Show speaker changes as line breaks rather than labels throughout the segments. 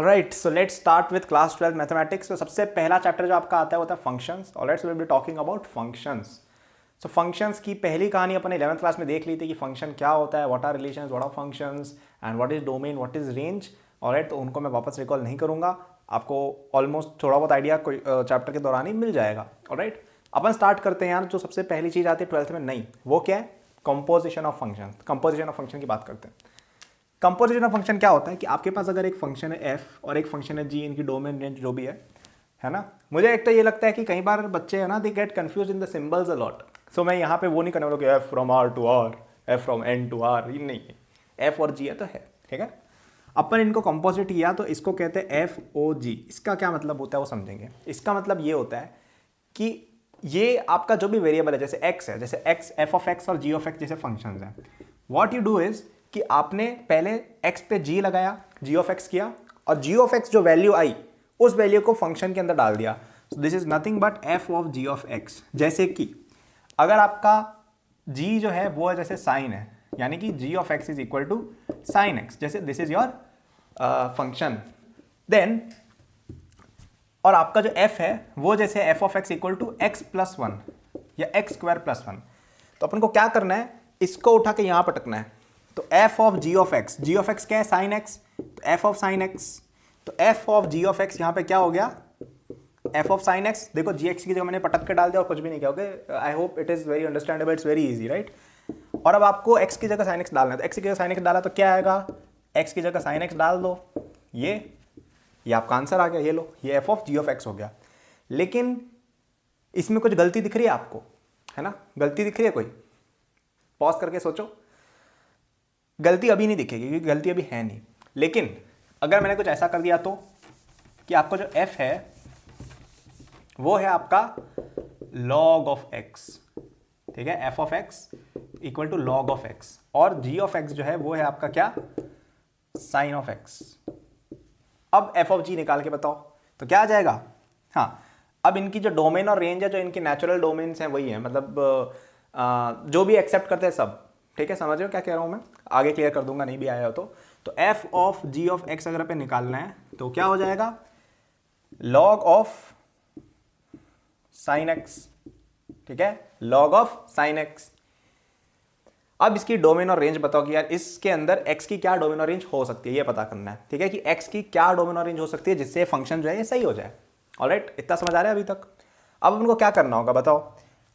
Right, so let's start with class 12 mathematics. तो सबसे पहला चैप्टर जो आपका आता है वो होता है functions. Alright, so we will be talking about functions. So functions की पहली कहानी अपन 11th क्लास में देख ली थी कि फंक्शन क्या होता है, what are relations, what are functions and what is domain, what is range. Alright, तो उनको मैं वापस रिकॉल नहीं करूंगा, आपको ऑलमोस्ट थोड़ा बहुत आइडिया कोई चैप्टर के दौरान ही मिल जाएगा। ऑलराइट, अपन स्टार्ट करते हैं यार। जो सबसे पहली चीज़ आती है 12th में नई, वो क्या है? Composition of function. Composition of function की बात करते हैं। कंपोजिशन ऑफ फंक्शन क्या होता है कि आपके पास अगर एक फंक्शन है एफ और एक फंक्शन है जी, इनकी डोमेन रेंज जो भी है ना। मुझे एक तो ये लगता है कि कई बार बच्चे है ना, they get confuse in the symbols a lot. So मैं यहाँ पे वो नहीं करने वाला कि F from R to R, F from N to R, ये नहीं है। एफ और जी है तो है, ठीक है। अपन इनको कंपोजिट किया तो इसको कहते हैं एफ ओ जी। इसका क्या मतलब होता है वो समझेंगे। इसका मतलब ये होता है कि ये आपका जो भी वेरिएबल है, जैसे एक्स है, जैसे एक्स एफ ऑफ एक्स और जी ऑफ एक्स जैसे फंक्शंस हैं, व्हाट यू डू इज कि आपने पहले x पे g लगाया, g ऑफ x किया, और g ऑफ x जो वैल्यू आई उस वैल्यू को फंक्शन के अंदर डाल दिया। This is nothing but f of g of x। जैसे कि अगर आपका g जो है वो जैसे साइन है, यानी कि g of x is equal to sine x, जैसे this is your function. Then और आपका जो f है वो जैसे f of x equal to x plus one या एक्स स्क्वायर प्लस वन। तो अपन को क्या करना है, इसको उठा के यहां पटकना है। तो f of g of x, g of x क्या है? साइन x, तो f ऑफ साइन x, तो f of g of x यहाँ पे क्या हो गया? f of sine x। देखो gx की जगह मैंने पटक के डाल दिया और कुछ भी नहीं किया। Okay, I hope it is very understandable, it's very easy, right. और अब आपको x की जगह साइन x डालना है, तो x की जगह साइन x डाला तो क्या आएगा? x की जगह साइन x डाल दो, ये आपका आंसर आ गया। ये लो, ये f of g of x हो गया। लेकिन इसमें कुछ गलती दिख रही है आपको, है ना? गलती दिख रही है कोई? पॉज करके सोचो। गलती अभी नहीं दिखेगी क्योंकि गलती अभी है नहीं। लेकिन अगर मैंने कुछ ऐसा कर दिया तो कि आपका जो f है वो है आपका log ऑफ x, ठीक है। f of x equal to log of x, और g ऑफ x जो है वो है आपका क्या? Sine of x। अब f ऑफ g निकाल के बताओ तो क्या आ जाएगा? हाँ, अब इनकी जो डोमेन और रेंज है, जो इनकी नेचुरल डोमेन्स हैं वही है, मतलब जो भी एक्सेप्ट करते हैं सब, ठीक है। समझ रहे हो क्या कह रहा हूं मैं? आगे क्लियर कर दूंगा नहीं भी आया हो तो f of g of x अगर पे निकालना है तो क्या हो जाएगा? log ऑफ साइन x, ठीक है, log ऑफ साइन x। अब इसकी डोमेन और रेंज बताओ कि यार इसके अंदर x की क्या डोमेन और रेंज हो सकती है, ये पता करना है, ठीक है, कि x की क्या डोमेन और रेंज हो सकती है जिससे फंक्शन जो है ये सही हो जाए। ऑलराइट, इतना समझ आ रहा है अभी तक? अब उनको क्या करना होगा बताओ।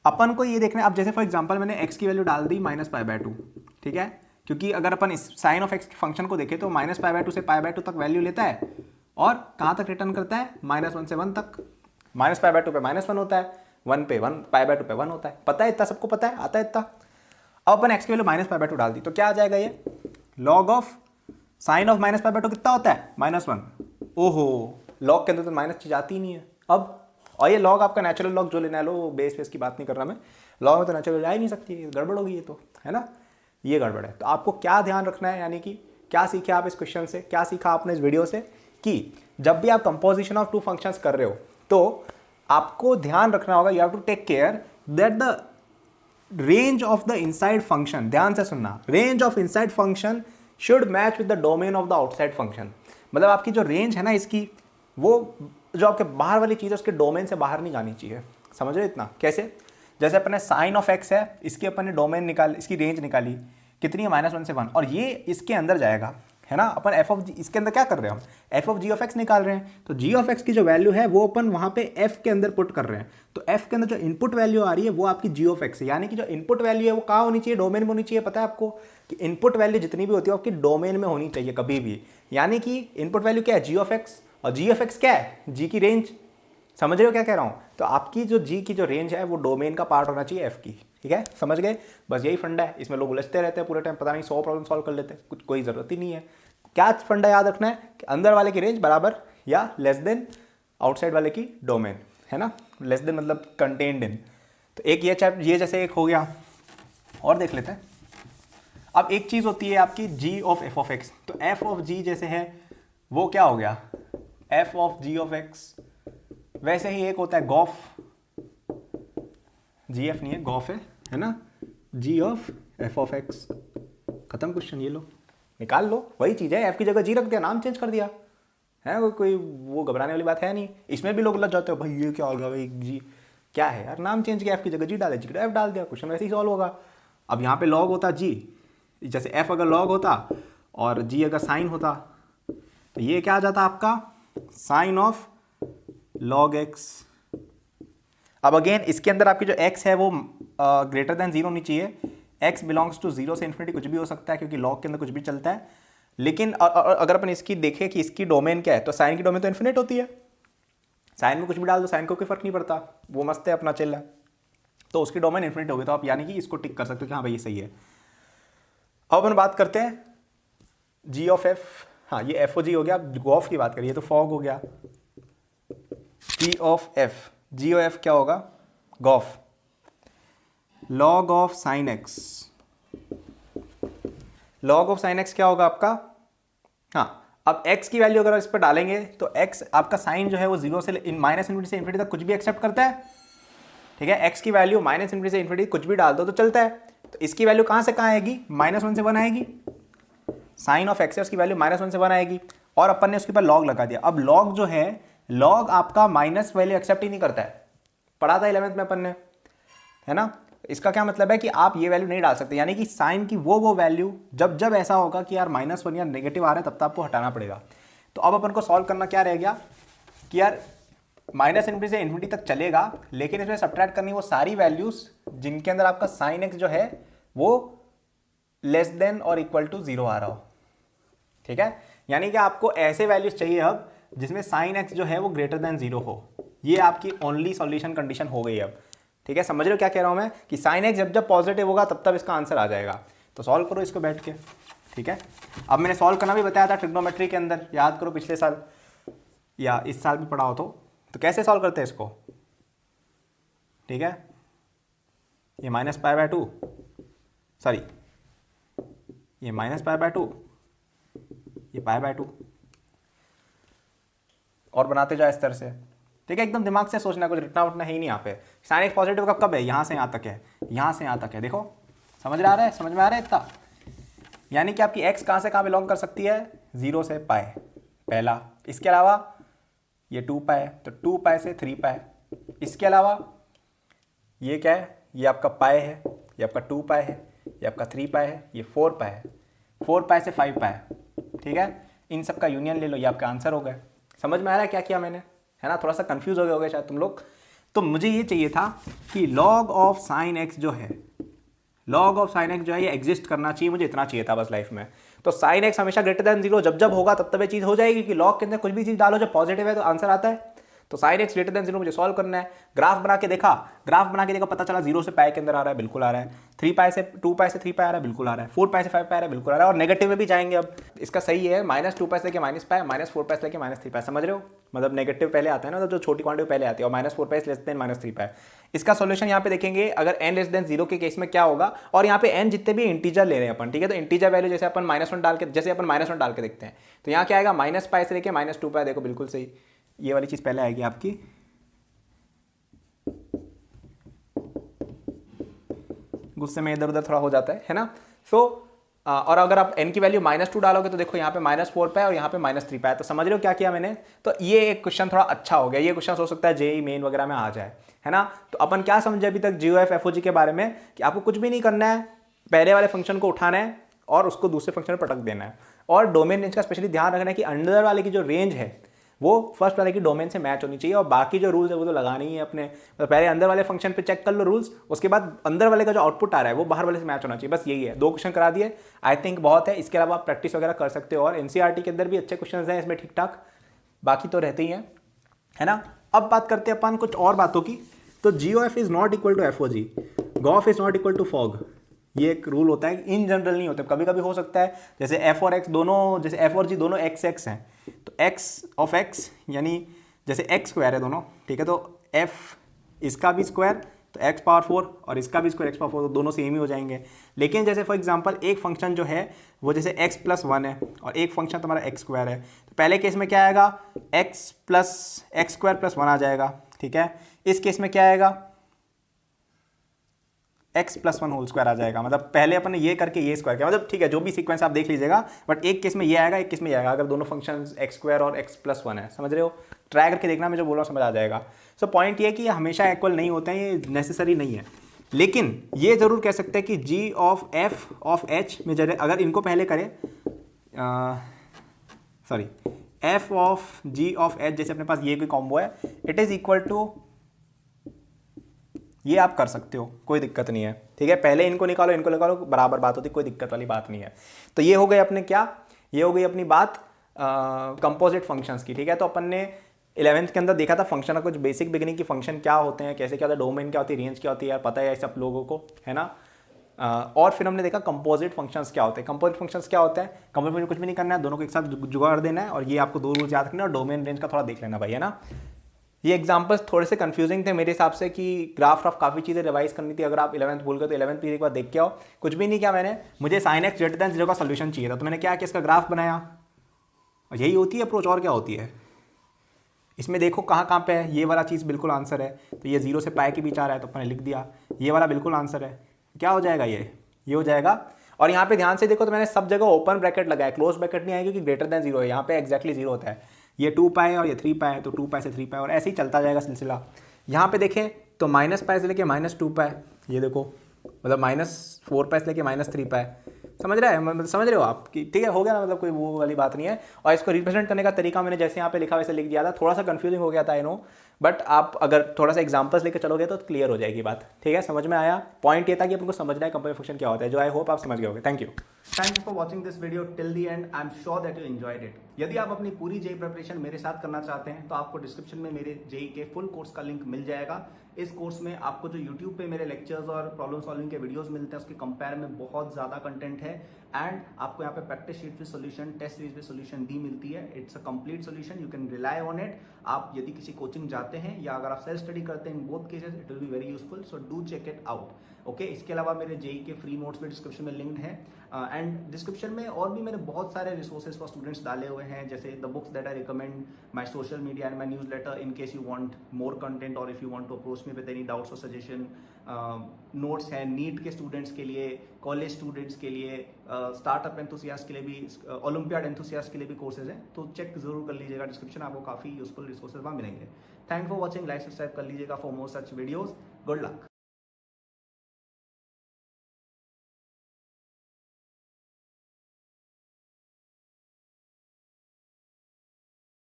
अपन को ये देखना है, अब जैसे फॉर एग्जांपल मैंने x की वैल्यू डाल दी -π/2, ठीक है, क्योंकि अगर अपन इस साइन ऑफ x फंक्शन को देखें तो -π/2 से π/2 तक वैल्यू लेता है और कहाँ तक रिटर्न करता है? -1 से 1 तक। -π/2 पे -1 होता है, 1 पे 1, π/2 पे 1 होता है। पता है इतना? सबको पता है, आता है इतना। अब अपन x की वैल्यू -π/2 डाल दी तो क्या आ जाएगा? ये log ऑफ साइन ऑफ -π/2 कितना होता है? -1। ओहो, log के अंदर तो माइनस चीज आती ही नहीं है। अब और ये लॉग आपका नेचुरल लॉग जो लेना है लो, बेस की बात नहीं कर रहा मैं। लॉग में तो नेचुरल आ ही नहीं सकती, गड़बड़ होगी ये तो, है ना? ये गड़बड़ है। तो आपको क्या ध्यान रखना है, यानी कि क्या सीखे आप इस क्वेश्चन से, क्या सीखा आपने इस वीडियो से, कि जब भी आप कंपोजिशन ऑफ टू फंक्शंस कर रहे हो तो आपको ध्यान रखना होगा, you have to take care that the range of the inside function, ध्यान से सुनना, range of inside function should match with the domain of the outside function. मतलब आपकी जो रेंज है ना इसकी, वो जो आपके बाहर वाली चीज़ है उसके डोमेन से बाहर नहीं जानी चाहिए। समझ रहे इतना? कैसे? जैसे अपने साइन ऑफ एक्स है, इसकी अपन ने डोमेन निकाल, इसकी रेंज निकाली कितनी है? -1 से 1, और ये इसके अंदर जाएगा, है ना। अपन एफ ऑफ जी, इसके अंदर क्या कर रहे हैं हम? F of G of X निकाल रहे हैं। तो जी ऑफ एक्स की जो वैल्यू है वो अपन वहाँ पे एफ के अंदर पुट कर रहे हैं। तो एफ के अंदर जो इनपुट वैल्यू आ रही है वो आपकी जी ऑफ एक्स है, यानी कि जो इनपुट वैल्यू है वो कहाँ होनी चाहिए? डोमेन में होनी चाहिए। पता है आपको कि इनपुट वैल्यू जितनी भी होती है आपकी डोमेन में होनी चाहिए कभी भी। यानी कि इनपुट वैल्यू क्या है? जी ऑफ एक्स, और जी ऑफ एक्स क्या है? जी की रेंज। समझ रहे हो क्या कह रहा हूँ? तो आपकी जो जी की जो रेंज है वो डोमेन का पार्ट होना चाहिए एफ की, ठीक है। समझ गए? बस यही फंडा है। इसमें लोग उलझते रहते हैं पूरे टाइम, पता नहीं 100 प्रॉब्लम सॉल्व कर लेते हैं, कुछ कोई ज़रूरत ही नहीं है। क्या फंडा याद रखना है कि अंदर वाले की रेंज बराबर या लेस देन आउटसाइड वाले की डोमेन, है ना। लेस देन मतलब कंटेन्ड इन। तो एक ये जैसे एक हो गया, और देख लेते हैं। अब एक चीज़ होती है आपकी G of F of X, तो एफ ऑफ जी जैसे है वो क्या हो गया? F of G of X. वैसे ही एक होता है गॉफ, जी एफ नहीं है, गॉफ है ना, जी ऑफ एफ ऑफ एक्स। खत्म क्वेश्चन, ये लो निकाल लो, वही चीज़ है। एफ की जगह जी रख दिया, नाम चेंज कर दिया, है कोई वो घबराने वाली बात है नहीं। इसमें भी लोग लग जाते हो भाई ये क्या होगा भाई जी क्या है यार, नाम चेंज किया एफ की जगह जी डाले, जी एफ डाल दिया, क्वेश्चन वैसे ही सॉल्व होगा। अब यहाँ पे लॉग होता जी, जैसे एफ अगर लॉग होता और जी अगर साइन होता तो ये क्या आ जाता आपका साइन ऑफ लॉग एक्स। अब अगेन इसके अंदर आपकी जो x है वो ग्रेटर देन जीरो होनी चाहिए। x बिलोंग्स टू जीरो से इन्फिनिटी कुछ भी हो सकता है क्योंकि लॉग के अंदर कुछ भी चलता है। लेकिन अगर अपन इसकी देखें कि इसकी डोमेन क्या है तो साइन की डोमेन तो इन्फिनिट होती है। साइन में कुछ भी डाल दो, साइन को कोई फर्क नहीं पड़ता, वो मस्त है अपना चिल है। तो उसकी डोमेन इन्फिनिट होगी, तो आप यानी कि इसको टिक कर सकते हो कि हाँ भाई ये सही है। अब अपन बात करते हैं जी ऑफ एफ। हाँ ये एफ ओ जी हो गया। अब गॉफ की बात करिए तो फॉग हो गया। G of F, G O F क्या होगा gof log of sine x. Log of sine x क्या होगा आपका, हाँ अब x की वैल्यू अगर इस पर डालेंगे तो x आपका साइन जो है वो जीरो से माइनस इन्फिनिटी से इन्फिनिटी तक कुछ भी एक्सेप्ट करता है। ठीक है, x की वैल्यू माइनस इन्फिनिटी से इन्फिनिटी कुछ भी डाल दो तो चलता है। तो इसकी वैल्यू कहाँ से कहाँ आएगी, -1 से 1 आएगी। साइन ऑफ एक्स की वैल्यू -1 से 1 आएगी और अपन ने उसके ऊपर लॉग लगा दिया। अब लॉग जो है लॉग आपका माइनस वैल्यू एक्सेप्ट ही नहीं करता है, पढ़ा था 11th में अपन ने, है ना। इसका क्या मतलब है कि आप ये वैल्यू नहीं डाल सकते, यानी कि साइन की वो वैल्यू जब जब ऐसा होगा कि यार -1 या नेगेटिव आ रहा है तब आपको हटाना पड़ेगा। तो अब अपन को सॉल्व करना क्या रह गया कि यार माइनस इन्फिनिटी से इन्फिनिटी तक चलेगा, लेकिन इसमें सब्ट्रैक्ट करनी वो सारी वैल्यूज जिनके अंदर आपका साइन एक्स जो है वो लेस देन और इक्वल टू 0 आ रहा हो। ठीक है, यानी कि आपको ऐसे वैल्यूज चाहिए अब जिसमें साइन एक्स जो है वो ग्रेटर देन 0 हो। ये आपकी ओनली सॉल्यूशन कंडीशन हो गई अब। ठीक है, समझ रहे हो क्या कह रहा हूं मैं कि साइन एक्स जब जब पॉजिटिव होगा तब तब इसका आंसर आ जाएगा। तो सॉल्व करो इसको बैठ के। ठीक है, अब मैंने सॉल्व करना भी बताया था ट्रिग्नोमेट्री के अंदर, याद करो पिछले साल या इस साल भी पढ़ा हो तो कैसे सॉल्व करते हैं इसको। ठीक है, ये -π/2 सॉरी ये -π/2 ये π/2 और बनाते जाओ इस तरह से। ठीक है, एकदम दिमाग से सोचना, कुछ रटना उठना है ही नहीं यहाँ पे। साइन एक्स पॉजिटिव का कब है, यहाँ से यहाँ तक है, यहाँ से यहाँ तक है। देखो समझ में आ रहा है, समझ में आ रहा है इतना। यानी कि आपकी एक्स कहाँ से कहाँ बिलोंग कर सकती है, 0 से π पहला। इसके अलावा ये 2π है तो 2π से 3π। इसके अलावा ये क्या है, ये आपका π है, ये आपका 2π है, ये आपका 3π है, ये 4π है, 4π से 5π। ठीक है, इन सब का यूनियन ले लो, ये आपका आंसर हो गया। समझ में आ रहा है क्या किया मैंने, है ना। थोड़ा सा कंफ्यूज हो गए होगे शायद तुम लोग। तो मुझे ये चाहिए था कि लॉग ऑफ साइन एक्स जो है, लॉग ऑफ साइन एक्स जो है ये एग्जिस्ट करना चाहिए, मुझे इतना चाहिए था बस लाइफ में। तो साइन एक्स हमेशा ग्रेटर देन 0 जब जब होगा तब तब ये चीज़ हो जाएगी कि लॉग के अंदर कुछ भी चीज़ डालो जो पॉजिटिव है तो आंसर आता है। तो साइन एक्स ग्रेटर देन 0 मुझे सॉल्व करना है। ग्राफ बना के देखा, पता चला 0 से π के अंदर आ रहा है, बिल्कुल आ रहा है। 3π से 2π से 3π आ रहा है, बिल्कुल आ रहा है। 4π से 5π आ रहा है, बिल्कुल आ रहा है। और नेगेटिव में भी जाएंगे। अब इसका सही है -2π से लेके -π, -4π से लेके -3π। समझ रहे हो, मतलब नेगेटिव पहले आता है ना, तो जो छोटी क्वांटिटी पहले आती है। और -4π लेस देन -3π। इसका सॉल्यूशन यहाँ पे देखेंगे अगर n लेस देन 0 के केस में क्या होगा। और यहाँ पे n जितने भी इंटीजर ले रहे हैं अपन, ठीक है, तो इंटीजर वैल्यू जैसे अपन -1 डाल के, जैसे अपन -1 डाल के देखते हैं तो यहाँ क्या आएगा, -π से लेके -2π। देखो बिल्कुल सही, ये वाली चीज़ पहले आएगी आपकी। गुस्से में इधर उधर थोड़ा हो जाता है ना। सो और अगर आप n की वैल्यू -2 डालोगे तो देखो यहाँ पे -4π और यहाँ पे -3π। तो समझ रहे हो क्या किया मैंने। तो ये एक क्वेश्चन थोड़ा अच्छा हो गया। ये क्वेश्चन हो सकता है जेईई मेन वगैरह में आ जाए, है ना। तो अपन क्या समझे अभी तक जीओएफ एफओजी के बारे में कि आपको कुछ भी नहीं करना है, पहले वाले फंक्शन को उठाना है और उसको दूसरे फंक्शन में पटक देना है। और डोमेन रेंज का स्पेशली ध्यान रखना है कि अंडर वाले की जो रेंज है वो फर्स्ट वाले की डोमेन से मैच होनी चाहिए। और बाकी जो रूल्स है वो तो लगाने ही है अपने। तो पहले अंदर वाले फंक्शन पे चेक कर लो रूल्स, उसके बाद अंदर वाले का जो आउटपुट आ रहा है वो बाहर वाले से मैच होना चाहिए। बस यही है, 2 क्वेश्चन करा दिए, आई थिंक बहुत है। इसके अलावा आप प्रैक्टिस वगैरह कर सकते हो। और एनसीईआरटी के अंदर भी अच्छे क्वेश्चन हैं इसमें, ठीक ठाक, बाकी तो रहते ही हैं, है ना। अब बात करते हैं अपन कुछ और बातों की। तो GOF is not equal to FOG, gof is not equal to fog. ये एक रूल होता है, इन जनरल नहीं होता, कभी कभी हो सकता है। जैसे एफ और एक्स दोनों, जैसे एफ और जी दोनों एक्स एक्स हैं, तो एक्स ऑफ एक्स यानी जैसे एक्स स्क्वायर है दोनों, ठीक है, तो एफ इसका भी स्क्वायर तो एक्स पावर 4 और इसका भी स्क्वायर एक्स पावर 4, तो दोनों सेम ही हो जाएंगे। लेकिन जैसे फॉर एग्जांपल एक फंक्शन जो है वो जैसे x + 1 है और एक फंक्शन तुम्हारा एक्स स्क्वायर है, तो पहले केस में क्या आएगा, x + x² + 1 आ जाएगा, ठीक है। इस केस में क्या आएगा, x+1 होल स्क्वायर आ जाएगा। मतलब पहले अपन ने ये करके ये स्क्वायर किया, मतलब ठीक है जो भी सीक्वेंस आप देख लीजिएगा, बट एक केस में ये आएगा, एक केस में ये आएगा, अगर दोनों फंक्शन x² और x+1 है, समझ रहे हो? ट्राई करके देखना, मैं जो बोल रहा हूँ समझ आ जाएगा। सो पॉइंट ये कि ये हमेशा इक्वल नहीं होते हैं, ये नेसेसरी नहीं है, लेकिन ये जरूर कह सकते हैं कि g of f of h में जरे अगर इनको पहले करें, sorry f of g of h, जैसे अपने पास ये कोई कॉम्बो है, इट इज इक्वल टू, ये आप कर सकते हो, कोई दिक्कत नहीं है, ठीक है। पहले इनको निकालो इनको निकालो, बराबर बात होती, कोई दिक्कत वाली बात नहीं है। तो ये हो गए अपने क्या, ये हो गई अपनी बात कंपोजिट फंक्शंस की, ठीक है। तो अपन ने 11th के अंदर देखा था फंक्शन का कुछ बेसिक बिगिनिंग की, फंक्शन क्या होते हैं, कैसे क्या होता है, डोमेन क्या होती है, रेंज क्या होती है, यार पता है सब लोगों को, है ना। और फिर हमने देखा कंपोजिट फंक्शंस क्या होते हैं। कंपोजिट फंक्शंस क्या होते हैं, कंपोजिट फंक्शन कुछ भी नहीं करना है, दोनों को एक साथ जुगाड़ देना है, और ये आपको दो रूल्स याद रखना है, और डोमेन रेंज का थोड़ा देख लेना भाई, है ना। ये एग्जांपल्स थोड़े से कंफ्यूजिंग थे मेरे हिसाब से, कि ग्राफ ऑफ काफ़ी चीज़ें रिवाइज करनी थी। अगर आप 11th भूल गए तो 11th एक बार देख के आओ। कुछ भी नहीं किया मैंने, मुझे sin x > 0 का सोल्यूशन चाहिए था, तो मैंने क्या किया, इसका ग्राफ बनाया, और यही होती है अप्रोच, और क्या होती है। इसमें देखो कहाँ कहाँ पे है, ये वाला चीज़ बिल्कुल आंसर है, तो ये 0 से पाई के बीच आ रहा है, तो अपने लिख दिया, ये वाला बिल्कुल आंसर है, क्या हो जाएगा, ये हो जाएगा। और यहाँ पे ध्यान से देखो तो मैंने सब जगह ओपन ब्रैकेट लगाया, क्लोज ब्रैकेट नहीं आएगी क्योंकि > 0 है, यहाँ पे एक्जैक्टली 0 होता है। ये 2 पाई और ये 3 पाई, तो 2 पाई से 3 पाई, और ऐसे ही चलता जाएगा सिलसिला। यहाँ पे देखें तो -पाई से लेके -2 पाई, ये देखो, मतलब -4 पाई से लेके -3 पाई, समझ रहे हैं, मतलब समझ रहे हो आप कि ठीक है, हो गया ना, मतलब कोई वो वाली बात नहीं है। और इसको रिप्रेजेंट करने का तरीका मैंने जैसे यहाँ पे लिखा वैसे लिख दिया था, थोड़ा सा कंफ्यूजिंग हो गया था, आई नो, बट आप अगर थोड़ा सा एग्जांपल्स लेकर चलोगे तो क्लियर हो जाएगी बात, ठीक है, समझ में आया। पॉइंट ये था कि अपन को समझना है कंपोजिट फंक्शन क्या होता है, जो आई होप आप समझ गए होगे। Thank you for watching this video till the end, I am sure that you enjoyed it. यदि आप अपनी पूरी जेई प्रिपरेशन मेरे साथ करना चाहते हैं तो आपको डिस्क्रिप्शन में मेरे जेई के फुल कोर्स का लिंक मिल जाएगा। इस कोर्स में आपको जो यूट्यूब पे मेरे लेक्चर्स और प्रॉब्लम सॉल्विंग के वीडियोस मिलते हैं, उसके कंपेयर में बहुत ज़्यादा कंटेंट है, एंड आपको यहाँ पे practice sheet with solution, test series with solution दी मिलती है। It's a complete solution, you can rely on it. आप यदि किसी कोचिंग जाते हैं या अगर आप सेल्फ स्टडी करते हैं, in both cases it will be very useful, so do check it out. Okay, इसके अलावा मेरे जेई के फ्री नोट्स भी डिस्क्रिप्शन में लिंक्ड हैं, एंड डिस्क्रिप्शन में और भी मैंने बहुत सारे रिसोर्सेज फॉर स्टूडेंट्स डाले हुए हैं, जैसे the books that I recommend, my social media and my newsletter in case you want more content, और if you want to approach me with any doubts और सजेशन। नोट्स हैं NEET के students के लिए, कॉलेज स्टूडेंट्स के लिए, startup enthusiast के लिए भी, ओलंपियाड एंथुसियास्ट के लिए भी कोर्सेज हैं, तो चेक जरूर कर लीजिएगा डिस्क्रिप्शन, आपको काफ़ी यूजफुल रिसोर्सेज वहाँ मिलेंगे। Thank for watching, like subscribe कर लीजिएगा for more such videos. Good luck.